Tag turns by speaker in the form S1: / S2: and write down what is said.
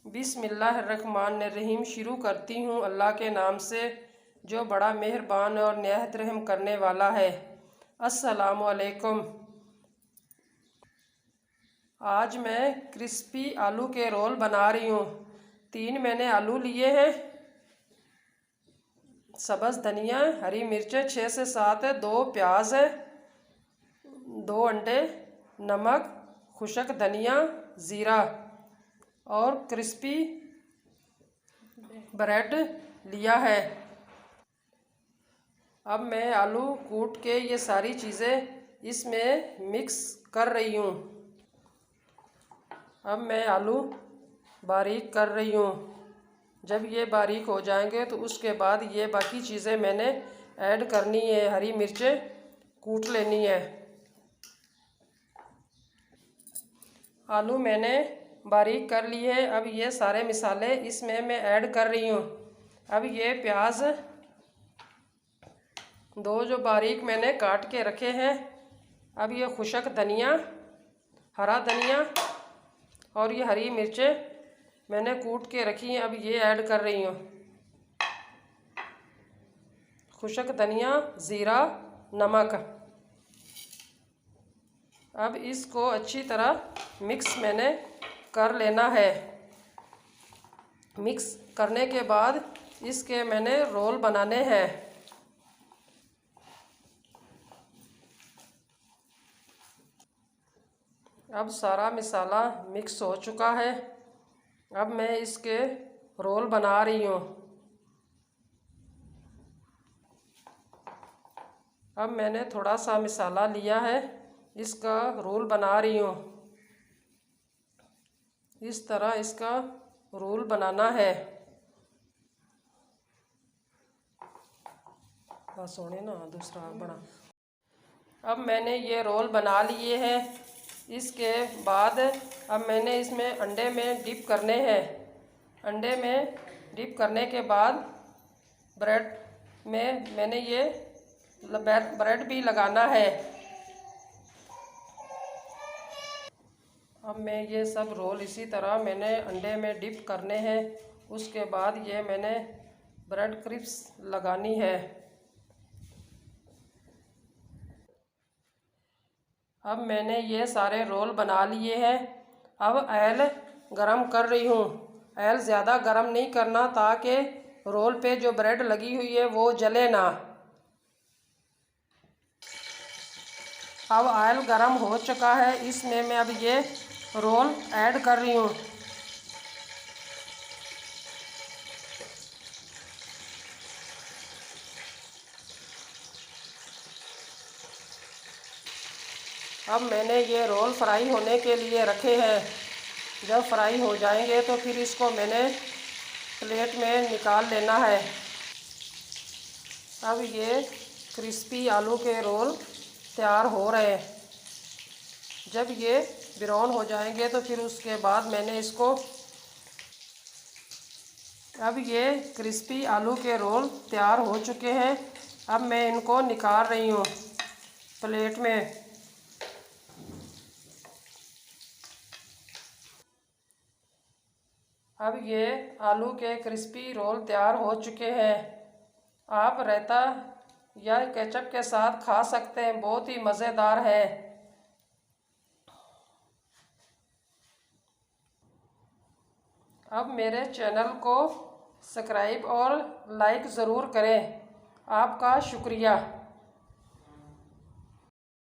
S1: बिस्मिल्लाहिर्रहमानिर्रहीम। शुरू करती हूँ अल्लाह के नाम से जो बड़ा मेहरबान और निहायत रहम करने वाला है। अस्सलामु अलैकुम। आज मैं क्रिस्पी आलू के रोल बना रही हूँ। 3 मैंने आलू लिए हैं, सब्ज़ धनिया, हरी मिर्चें 6 से 7 है, 2 प्याज है, 2 अंडे, नमक, खुशक धनिया, ज़ीरा और क्रिस्पी ब्रेड लिया है। अब मैं आलू कूट के ये सारी चीज़ें इसमें मिक्स कर रही हूँ। अब मैं आलू बारीक कर रही हूँ। जब ये बारीक हो जाएंगे तो उसके बाद ये बाकी चीज़ें मैंने ऐड करनी है। हरी मिर्चें कूट लेनी है। आलू मैंने बारीक कर लिए है। अब ये सारे मसाले इसमें मैं ऐड कर रही हूँ। अब ये प्याज 2 जो बारीक मैंने काट के रखे हैं। अब ये खुशक धनिया, हरा धनिया और ये हरी मिर्चें मैंने कूट के रखी हैं। अब ये ऐड कर रही हूँ। खुशक धनिया, ज़ीरा, नमक। अब इसको अच्छी तरह मिक्स मैंने कर लेना है। मिक्स करने के बाद इसके मैंने रोल बनाने हैं। अब सारा मसाला मिक्स हो चुका है। अब मैं इसके रोल बना रही हूँ। अब मैंने थोड़ा सा मसाला लिया है, इसका रोल बना रही हूँ। इस तरह इसका रोल बनाना है। सोने ना दूसरा बना। अब मैंने ये रोल बना लिए हैं। इसके बाद अब मैंने इसमें अंडे में डिप करने हैं। अंडे में डिप करने के बाद ब्रेड में मैंने ये ब्रेड भी लगाना है। अब मैं ये सब रोल इसी तरह मैंने अंडे में डिप करने हैं। उसके बाद ये मैंने ब्रेड क्रिप्स लगानी है। अब मैंने ये सारे रोल बना लिए हैं। अब ऑयल गरम कर रही हूँ। ऑयल ज़्यादा गरम नहीं करना ताकि रोल पे जो ब्रेड लगी हुई है वो जले ना। अब ऑयल गरम हो चुका है। इसमें मैं अब ये रोल ऐड कर रही हूँ। अब मैंने ये रोल फ्राई होने के लिए रखे हैं। जब फ्राई हो जाएंगे तो फिर इसको मैंने प्लेट में निकाल लेना है। अब ये क्रिस्पी आलू के रोल तैयार हो रहे हैं। जब ये ब्राउन हो जाएंगे तो फिर उसके बाद मैंने इसको, अब ये क्रिस्पी आलू के रोल तैयार हो चुके हैं। अब मैं इनको निकाल रही हूँ प्लेट में। अब ये आलू के क्रिस्पी रोल तैयार हो चुके हैं। आप रायता या केचप के साथ खा सकते हैं, बहुत ही मज़ेदार है। अब मेरे चैनल को सब्सक्राइब और लाइक ज़रूर करें। आपका शुक्रिया।